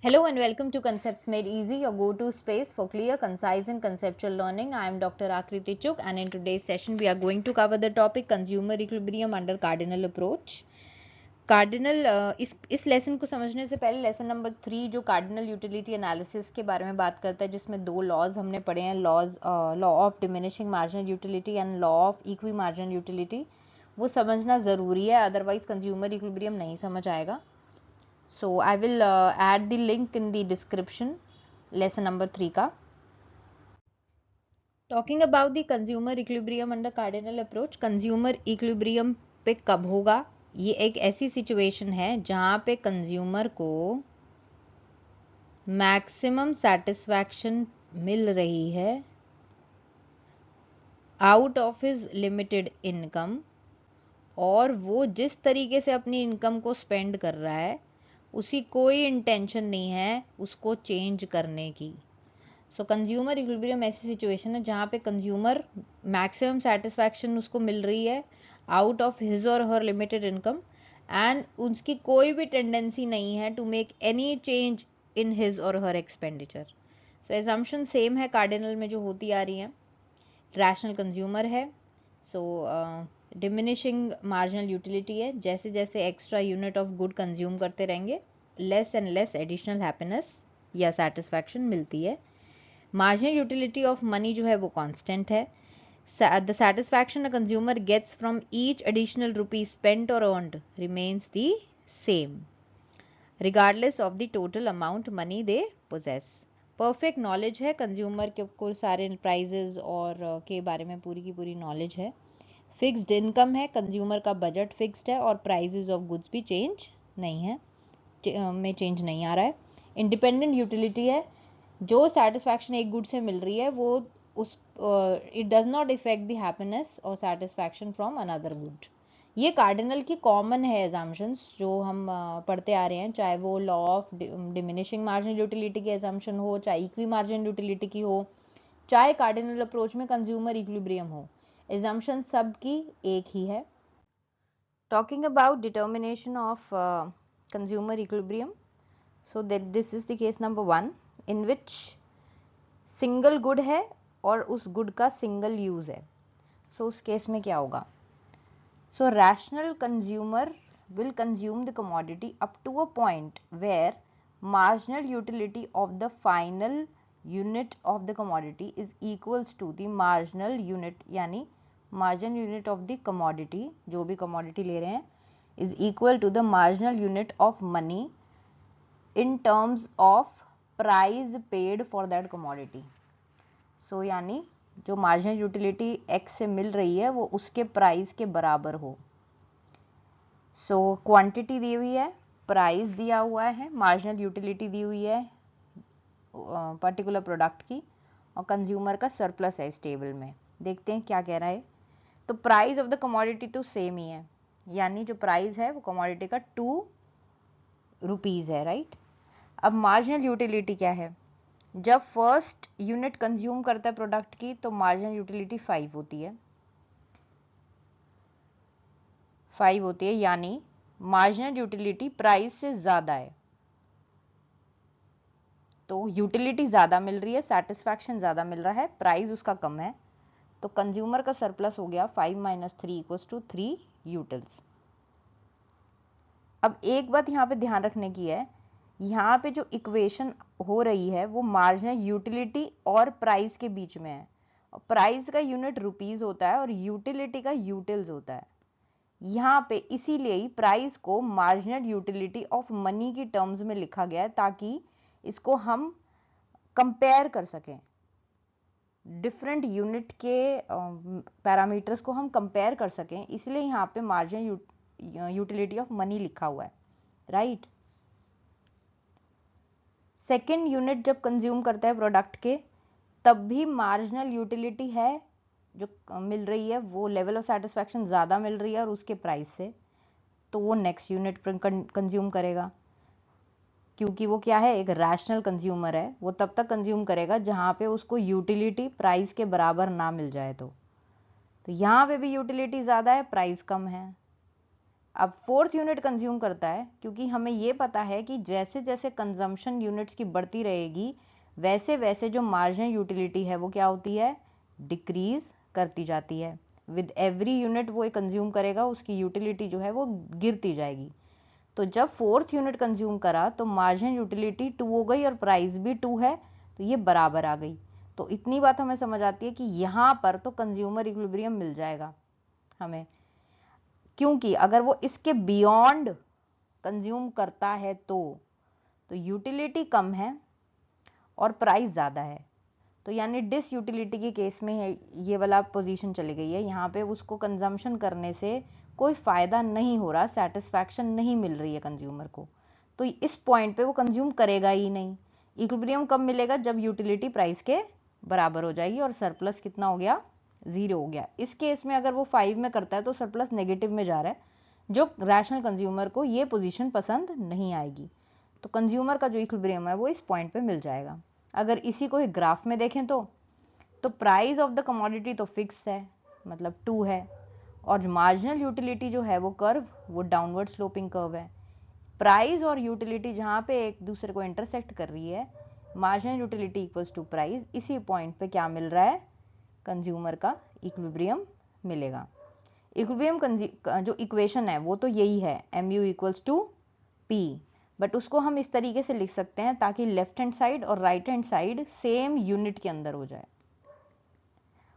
Hello and welcome to Concepts Made Easy, your go-to space for clear, concise and conceptual learning. I am Dr. Akriti Chuk and in today's session we are going to cover the topic consumer equilibrium under cardinal approach. Cardinal इस lesson को समझने से पहले lesson number 3 जो cardinal utility analysis के बारे में बात करता है, जिसमें दो लॉज हमने पढ़े हैं, law of diminishing marginal utility and law of equi marginal utility, वो समझना ज़रूरी है, अदरवाइज कंज्यूमर इक्विलिब्रियम नहीं समझ आएगा. So I will add the link in the description, lesson number 3 का. Talking about the consumer equilibrium under cardinal approach, consumer equilibrium पे कब होगा? ये एक ऐसी सिचुएशन है जहाँ पे कंज्यूमर को मैक्सिमम सेटिस्फैक्शन मिल रही है out of his limited income, और वो जिस तरीके से अपनी इनकम को स्पेंड कर रहा है उसी कोई इंटेंशन नहीं है उसको चेंज करने की. सो कंज्यूमर इक्विलिब्रियम ऐसी सिचुएशन है जहाँ पे कंज्यूमर मैक्सिमम सेटिस्फैक्शन उसको मिल रही है आउट ऑफ हिज और हर लिमिटेड इनकम, एंड उसकी कोई भी टेंडेंसी नहीं है to make any change in his और her expenditure. So assumption same है कार्डिनल में जो होती आ रही है. रैशनल कंज्यूमर है, सो डिमिनिशिंग मार्जिनल यूटिलिटी है. जैसे जैसे extra unit of good consume करते रहेंगे less and less additional happiness या सेटिस्फैक्शन मिलती है. मार्जिनल यूटिलिटी ऑफ मनी जो है वो कांस्टेंट है. The satisfaction a consumer gets from each additional rupee spent और earned remains the same regardless of the total amount money they possess. Perfect knowledge है consumer को सारे प्राइजेज और के बारे में पूरी की पूरी नॉलेज है. फिक्स्ड इनकम है, कंज्यूमर का बजट फिक्स्ड है और प्राइजेज ऑफ गुड्स भी चेंज नहीं है, में चेंज नहीं आ रहा है. इंडिपेंडेंट यूटिलिटी है, जो सेटिस्फैक्शन एक गुड से मिल रही है वो उस it does not effect the happiness और सेटिस्फैक्शन फ्रॉम अनदर गुड. ये कार्डिनल की कॉमन है एजम्पशंस जो हम पढ़ते आ रहे हैं, चाहे वो law of diminishing marginal utility की एजम्पशन हो, चाहे इक्वी मार्जिनल यूटिलिटी की हो, चाहे कार्डिनल अप्रोच में कंज्यूमर इक्विलिब्रियम हो, एजम्पशन सब की एक ही है. Talking about determination of consumer equilibrium, so that this is the case number 1 in which single good है और उस गुड का सिंगल यूज है. सो उस केस में क्या होगा? सो rational consumer will consume the commodity up to a point where marginal utility of the final unit of the commodity is equals to the marginal unit, यानी marginal unit of the commodity, जो भी commodity ले रहे हैं, is equal to the marginal unit of money in terms of price paid for that commodity. So यानी जो marginal utility x से मिल रही है वो उसके प्राइस के बराबर हो. सो क्वांटिटी दी हुई है, प्राइस दिया हुआ है, मार्जिनल यूटिलिटी दी हुई है पर्टिकुलर प्रोडक्ट की, और कंज्यूमर का सरप्लस है इस टेबल में. देखते हैं क्या कह रहा है. तो प्राइस ऑफ द कमोडिटी तो सेम ही है, यानी जो प्राइस है वो कमोडिटी का 2 रुपीज़ है, राइट. अब मार्जिनल यूटिलिटी क्या है? जब फर्स्ट यूनिट कंज्यूम करता है प्रोडक्ट की तो मार्जिनल यूटिलिटी 5 होती है, यानी मार्जिनल यूटिलिटी प्राइस से ज़्यादा है. तो यूटिलिटी ज़्यादा मिल रही है, सेटिस्फैक्शन ज़्यादा मिल रहा है, प्राइस उसका कम है, तो कंज्यूमर का सरप्लस हो गया 5 माइनस 3 इक्वल्स टू 3 यूटिल्स. अब एक बात यहाँ पे ध्यान रखने की है, यहाँ पे जो इक्वेशन हो रही है वो मार्जिनल यूटिलिटी और प्राइस के बीच में है. प्राइस का यूनिट रुपीज़ होता है और यूटिलिटी का यूटिल्स होता है. यहाँ पे इसीलिए ही प्राइस को मार्जिनल यूटिलिटी ऑफ मनी की टर्म्स में लिखा गया है, ताकि इसको हम कंपेयर कर सकें, डिफरेंट यूनिट के पैरामीटर्स को हम कंपेयर कर सकें, इसलिए यहाँ पे मार्जिनल यूटिलिटी ऑफ मनी लिखा हुआ है, राइट. सेकेंड यूनिट जब कंज्यूम करता है प्रोडक्ट के, तब भी मार्जिनल यूटिलिटी है जो मिल रही है, वो लेवल ऑफ सेटिस्फैक्शन ज़्यादा मिल रही है और उसके प्राइस से, तो वो नेक्स्ट यूनिट पर कंज्यूम करेगा, क्योंकि वो क्या है, एक रैशनल कंज्यूमर है. वो तब तक कंज्यूम करेगा जहाँ पे उसको यूटिलिटी प्राइस के बराबर ना मिल जाए. तो यहाँ पे भी यूटिलिटी ज़्यादा है, प्राइस कम है. अब फोर्थ यूनिट कंज्यूम करता है, क्योंकि हमें ये पता है कि जैसे जैसे कंजम्पशन यूनिट्स की बढ़ती रहेगी वैसे वैसे जो मार्जिनल यूटिलिटी है वो क्या होती है, डिक्रीज करती जाती है। विद एवरी यूनिट वो कंज्यूम करेगा उसकी यूटिलिटी जो है वो गिरती जाएगी। तो जब फोर्थ यूनिट कंज्यूम करा तो मार्जिनल यूटिलिटी 2 हो गई और प्राइस भी 2 है, तो ये बराबर आ गई। तो इतनी बात हमें समझ आती है कि यहाँ पर तो कंज्यूमर इक्विलिब्रियम मिल जाएगा हमें, क्योंकि अगर वो इसके बियॉन्ड कंज्यूम करता है तो यूटिलिटी कम है और प्राइस ज़्यादा है। तो यानी डिस यूटिलिटी के केस में है ये वाला पोजीशन चली गई है, यहाँ पे उसको कंजम्पशन करने से कोई फ़ायदा नहीं हो रहा, सेटिस्फैक्शन नहीं मिल रही है कंज्यूमर को, तो इस पॉइंट पे वो कंज्यूम करेगा ही नहीं। इक्विलिब्रियम कब मिलेगा, जब यूटिलिटी प्राइस के बराबर हो जाएगी और सरप्लस कितना हो गया, 0 हो गया। इस केस में अगर वो 5 में करता है तो सरप्लस नेगेटिव में जा रहा है, जो रैशनल कंज्यूमर को ये पोजीशन पसंद नहीं आएगी। तो कंज्यूमर का जो इक्विलिब्रियम है वो इस पॉइंट पे मिल जाएगा। अगर इसी को एक ग्राफ में देखें तो प्राइस ऑफ द कमोडिटी तो फिक्स है, मतलब 2 है, और मार्जिनल यूटिलिटी जो है वो कर्व वो डाउनवर्ड स्लोपिंग कर्व है। प्राइस और यूटिलिटी जहाँ पे एक दूसरे को इंटरसेक्ट कर रही है, marginal utility equals to price, इसी पॉइंट पे क्या मिल रहा है, कंज्यूमर का इक्विलिब्रियम मिलेगा। इक्विलिब्रियम जो इक्वेशन है वो तो यही है, mu equals to P, but उसको हम इस तरीके से लिख सकते हैं ताकि लेफ्ट हैंड साइड और right hand side same unit के अंदर हो जाए।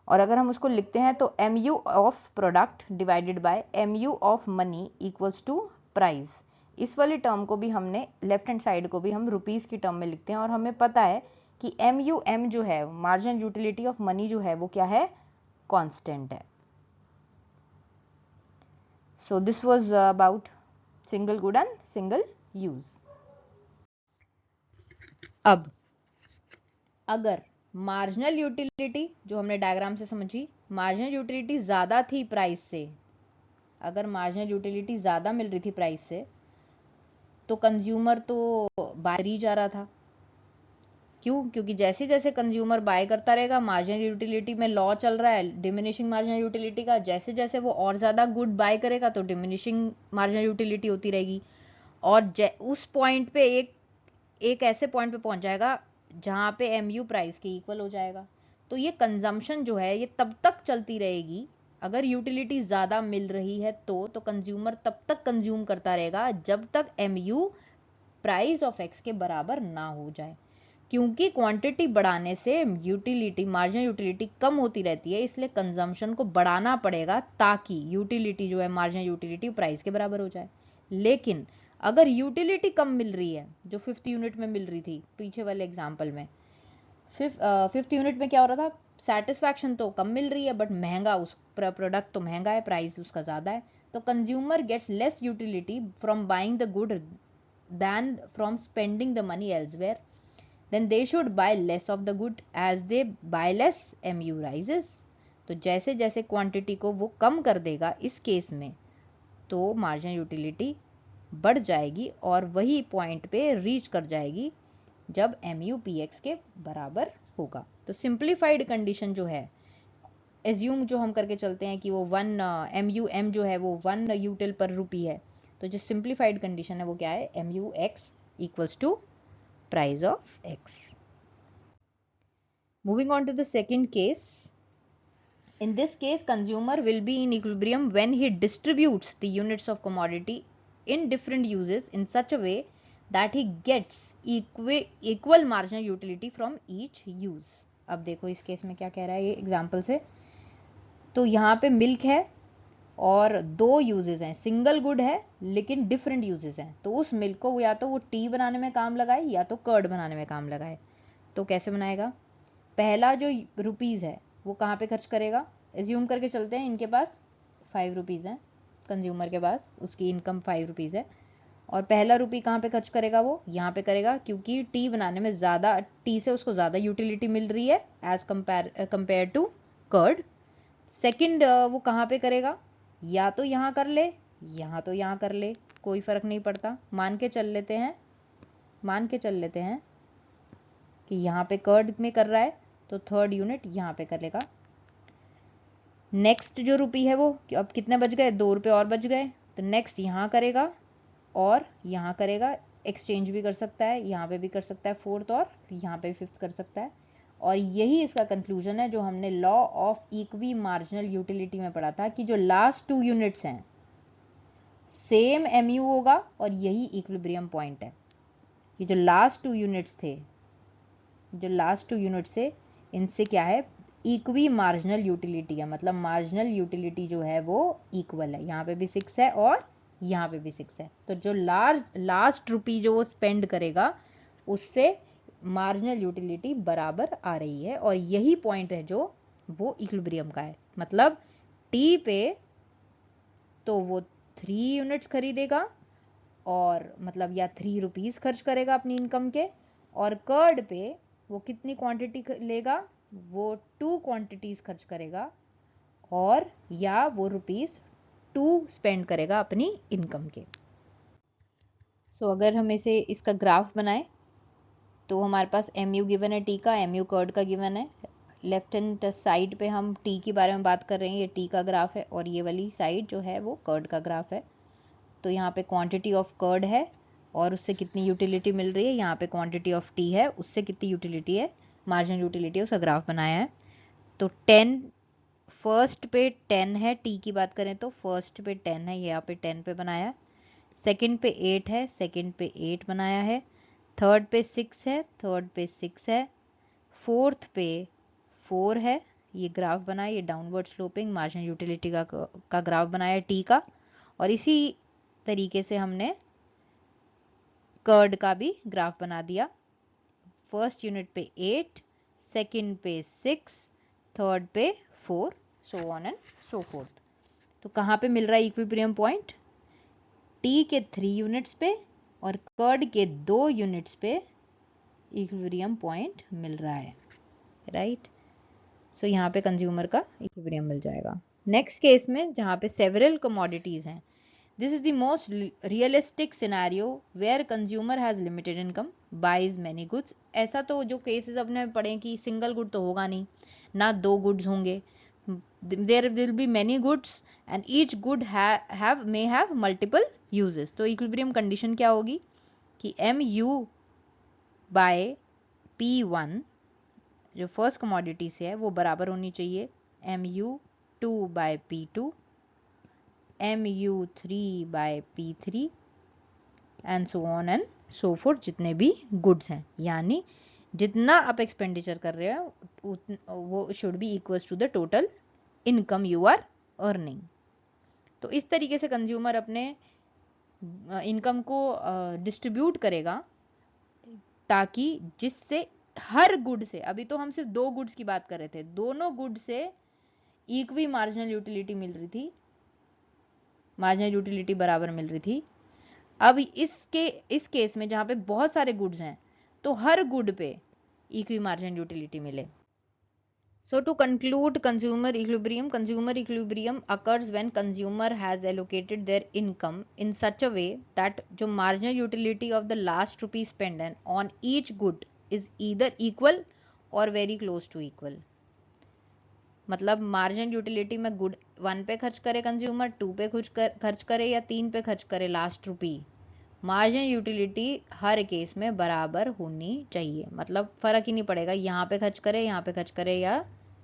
और अगर हम उसको लिखते हैं तो mu of product divided by mu of money equals to price, इस वाली टर्म को भी हमने लेफ्ट हैंड साइड को भी हम रुपीस की टर्म में लिखते हैं, और हमें पता है कि MUM जो है मार्जिनल यूटिलिटी ऑफ मनी जो है वो क्या है, कांस्टेंट है। So this was about single good and single use. अब अगर मार्जिनल यूटिलिटी जो हमने डायग्राम से समझी, मार्जिनल यूटिलिटी ज़्यादा थी प्राइस से, अगर मार्जिनल यूटिलिटी ज़्यादा मिल रही थी प्राइस से तो कंज्यूमर तो बाय ही जा रहा था। क्यों, क्योंकि जैसे जैसे कंज्यूमर बाय करता रहेगा, मार्जिनल यूटिलिटी में लॉ चल रहा है डिमिनिशिंग मार्जिनल यूटिलिटी का, जैसे जैसे वो और ज़्यादा गुड बाय करेगा तो डिमिनिशिंग मार्जिनल यूटिलिटी होती रहेगी, और उस पॉइंट पे एक ऐसे पॉइंट पे पहुंच जाएगा जहां पे MU प्राइस के इक्वल हो जाएगा। तो ये कंजम्पशन जो है ये तब तक चलती रहेगी, अगर यूटिलिटी ज़्यादा मिल रही है तो कंज्यूमर तब तक कंज्यूम करता रहेगा जब तक MU प्राइस ऑफ X के बराबर ना हो जाए, क्योंकि क्वांटिटी बढ़ाने से यूटिलिटी मार्जिनल यूटिलिटी कम होती रहती है, इसलिए कंजम्पशन को बढ़ाना पड़ेगा ताकि यूटिलिटी जो है मार्जिनल यूटिलिटी प्राइस के बराबर हो जाए। लेकिन अगर यूटिलिटी कम मिल रही है, जो 5th यूनिट में मिल रही थी पीछे वाले एग्जांपल में, 5th यूनिट में क्या हो रहा था, सेटिस्फैक्शन तो कम मिल रही है बट महंगा, उस प्रोडक्ट तो महंगा है, प्राइस उसका ज़्यादा है, तो consumer gets less utility from buying the good than from spending the money elsewhere, then they should buy less of the good as they buy less, MU rises। तो जैसे जैसे क्वांटिटी को वो कम कर देगा इस केस में तो मार्जिनल यूटिलिटी बढ़ जाएगी और वही पॉइंट पे रीच कर जाएगी जब MU PX के बराबर होगा। तो सिंप्लीफाइड कंडीशन जो है, एज्यूम जो हम करके चलते हैं कि वो 1 MUM जो है वो 1 यूटिल पर रुपी है, तो जो सिंप्लीफाइड कंडीशन है वो क्या है, MUX equals to price of X। Moving on to the second case. In this case, consumer will be in equilibrium when he distributes the units of commodity in different uses in such a way that he gets equal marginal utility from each use। अब देखो इस case में क्या कह रहा है ये example से, तो यहाँ पे मिल्क है और 2 यूजेस हैं, सिंगल गुड है लेकिन डिफरेंट यूजेस हैं, तो उस मिल्क को या तो वो टी बनाने में काम लगाए या तो कर्ड बनाने में काम लगाए। तो कैसे बनाएगा, पहला जो रुपीज़ है वो कहाँ पे खर्च करेगा, एज्यूम करके चलते हैं इनके पास 5 रुपीज़ हैं, कंज्यूमर के पास उसकी इनकम 5 रुपीज़ है, और पहला रुपी कहाँ पे खर्च करेगा, वो यहाँ पे करेगा, क्योंकि टी बनाने में ज़्यादा, टी से उसको ज़्यादा यूटिलिटी मिल रही है as compare to curd. Second वो कहाँ पे करेगा, या तो यहाँ कर ले यहाँ तो यहाँ कर ले, कोई फर्क नहीं पड़ता, मान के चल लेते हैं कि यहाँ पे कर्ड में कर रहा है तो थर्ड यूनिट यहाँ पे करेगा। नेक्स्ट जो रुपी है वो अब कितने बच गए, 2 रुपये और बच गए, तो नेक्स्ट यहाँ करेगा और यहाँ करेगा, एक्सचेंज भी कर सकता है, यहाँ पे भी कर सकता है फोर्थ और यहाँ पे भी फिफ्थ कर सकता है। और यही इसका कंक्लूजन है जो हमने law of equi marginal utility में पढ़ा था कि जो लास्ट 2 यूनिट्स हैं सेम MU होगा और यही इक्विलिब्रियम पॉइंट है। ये जो लास्ट 2 यूनिट्स थे, जो लास्ट 2 यूनिट्स थे, इनसे क्या है, इक्वी मार्जिनल यूटिलिटी है, मतलब मार्जिनल यूटिलिटी जो है वो इक्वल है। यहाँ पे भी 6 है और यहाँ पे भी 6 है, तो जो लास्ट रुपी जो वो स्पेंड करेगा उससे मार्जिनल यूटिलिटी बराबर आ रही है। और यही पॉइंट है जो वो इक्विलिब्रियम का है। मतलब टी पे तो वो 3 यूनिट्स खरीदेगा और मतलब या 3 रुपीज खर्च करेगा अपनी इनकम के, और कर्ड पे वो कितनी क्वांटिटी लेगा, वो 2 क्वांटिटीज खर्च करेगा और या वो ₹2 स्पेंड करेगा अपनी इनकम के। सो अगर हम इसे इसका ग्राफ बनाए तो हमारे पास MU गिवन है टी का, MU कर्ड का गिवन है। लेफ्ट हैंड साइड पे हम टी के बारे में बात कर रहे हैं, ये टी का ग्राफ है और ये वाली साइड जो है वो कर्ड का ग्राफ है। तो यहाँ पे क्वांटिटी ऑफ कर्ड है और उससे कितनी यूटिलिटी मिल रही है, यहाँ पे क्वांटिटी ऑफ टी है उससे कितनी यूटिलिटी है, मार्जिनल यूटिलिटी है, उसका ग्राफ बनाया है। तो 10 फर्स्ट पे 10 है, टी की बात करें तो फर्स्ट पे 10 है, यहाँ पे 10 पे बनाया है। सेकंड पे 8 है, सेकंड पे 8 बनाया है। थर्ड पे 6 है, थर्ड पे 6 है। फोर्थ पे 4 है, ये ग्राफ बनाया, ये डाउनवर्ड स्लोपिंग मार्जिनल यूटिलिटी का ग्राफ बनाया टी का। और इसी तरीके से हमने कर्ड का भी ग्राफ बना दिया। फर्स्ट यूनिट पे 8, सेकंड पे 6, थर्ड पे 4, so on and so fourth. तो कहाँ पे मिल रहा है इक्विलिब्रियम पॉइंट, टी के 3 यूनिट्स पे और कर्ड के 2 यूनिट्स पे इक्विलिब्रियम पॉइंट मिल रहा है, राइट। सो यहाँ पे कंज्यूमर का इक्विलिब्रियम मिल जाएगा। नेक्स्ट केस में जहाँ पे सेवरल कमोडिटीज हैं, this is the most realistic scenario where consumer has limited income, buys many goods। ऐसा तो जो केसेस अपने पढ़े कि सिंगल गुड तो होगा नहीं ना, 2 गुड्स होंगे, there will be many goods and each good may have multiple uses। तो इक्विलिब्रियम कंडीशन क्या होगी कि MU by P1 जो फर्स्ट कमोडिटी से है वो बराबर होनी चाहिए MU2 by P2, MU3 by P3 and so on and so fourth, जितने भी गुड्स हैं। यानी जितना आप एक्सपेंडिचर कर रहे हो वो should be equals to the total income you are earning. तो इस तरीके से कंज्यूमर अपने इनकम को डिस्ट्रीब्यूट करेगा ताकि जिससे हर गुड से, अभी तो हम सिर्फ 2 गुड्स की बात कर रहे थे, दोनों गुड से इक्वी मार्जिनल यूटिलिटी मिल रही थी, मार्जिनल यूटिलिटी बराबर मिल रही थी। अब इस केस में जहां पे बहुत सारे गुड्स हैं तो हर गुड पे इक्वी मार्जिनल यूटिलिटी मिले। So to conclude consumer equilibrium occurs when consumer has allocated their income in such a way that जो marginal utility of the last rupee spent on each good is either equal or very close to equal। मतलब marginal utility में good 1 पे खर्च करे consumer, 2 पे खर्च करे या 3 पे खर्च करे लास्ट रुपी, मार्जिनल यूटिलिटी हर केस में बराबर होनी चाहिए। मतलब फर्क ही नहीं पड़ेगा यहाँ पे खर्च करे, यहाँ पे खर्च करे या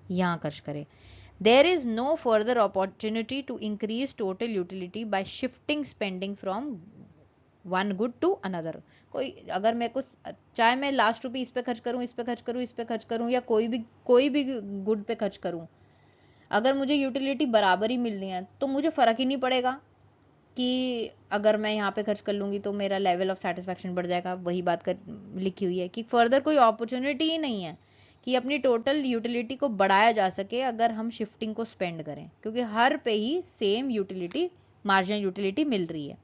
यहाँ खर्च करे। There is no further opportunity to increase total utility by shifting spending from one good to another. कोई अगर मैं कुछ, चाहे मैं लास्ट रुपी इस पे खर्च करूँ, इस पे खर्च करूँ, इस पे खर्च करूँ या कोई भी गुड पे खर्च करूँ, अगर मुझे यूटिलिटी बराबर ही मिल रही है तो मुझे फर्क ही नहीं पड़ेगा कि अगर मैं यहाँ पे खर्च कर लूंगी तो मेरा लेवल ऑफ सेटिस्फैक्शन बढ़ जाएगा। वही बात कर लिखी हुई है कि फर्दर कोई अपॉर्चुनिटी ही नहीं है कि अपनी टोटल यूटिलिटी को बढ़ाया जा सके अगर हम शिफ्टिंग को स्पेंड करें, क्योंकि हर पे ही सेम यूटिलिटी, मार्जिनल यूटिलिटी मिल रही है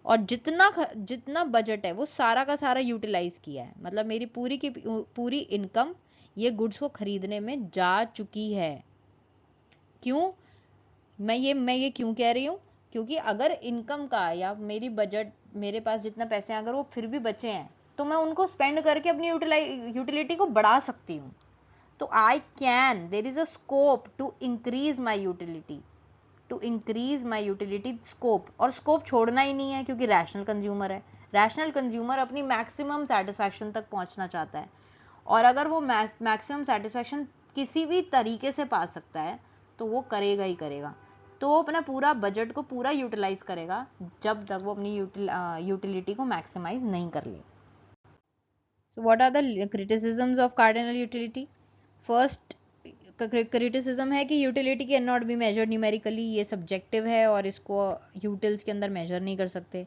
और जितना बजट है वो सारा का सारा यूटिलाइज किया है। मतलब मेरी पूरी की पूरी इनकम ये गुड्स को खरीदने में जा चुकी है। क्यों मैं ये क्यों कह रही हूँ, क्योंकि अगर इनकम का या मेरी बजट, मेरे पास जितना पैसे हैं अगर वो फिर भी बचे हैं तो मैं उनको स्पेंड करके अपनी यूटिलिटी को बढ़ा सकती हूँ। तो I can, there is a scope to increase my utility. To increase my utility scope, और स्कोप छोड़ना ही नहीं है क्योंकि रैशनल कंज्यूमर है। रैशनल कंज्यूमर अपनी मैक्सिमम सेटिस्फैक्शन तक पहुंचना चाहता है, और अगर वो मैक्सिमम सेटिस्फैक्शन किसी भी तरीके से पा सकता है तो वो करेगा ही करेगा। तो वो अपना पूरा बजट को पूरा यूटिलाइज करेगा जब तक वो अपनी यूटिलिटी को मैक्सिमाइज नहीं कर ले। So what are the criticisms of cardinal utility? First criticism है कि utility can not be measured numerically, ये सब्जेक्टिव है और इसको यूटिल्स के अंदर मेजर नहीं कर सकते।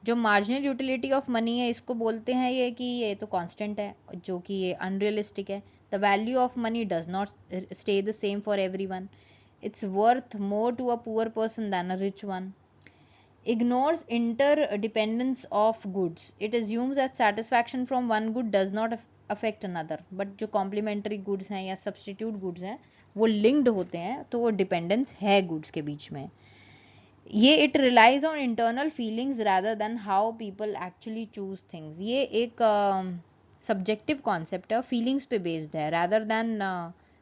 जो मार्जिनल यूटिलिटी ऑफ मनी है इसको बोलते हैं ये कि ये तो कांस्टेंट है, जो कि ये अनरियलिस्टिक है। The value of money does not stay the same for everyone, it's worth more to a poor person than a rich one. Ignores interdependence of goods. It assumes that satisfaction from one good does not affect another. But जो complementary goods हैं या substitute goods हैं वो linked होते हैं, तो वो dependence है goods के बीच में। ये it relies on internal feelings rather than how people actually choose things. ये एक subjective concept है, feelings पे based है rather than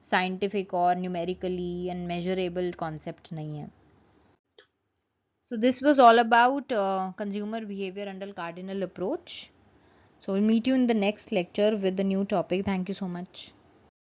scientific और numerically and measurable concept नहीं है। So this was all about consumer behavior under cardinal approach. So we'll meet you in the next lecture with the new topic. Thank you so much.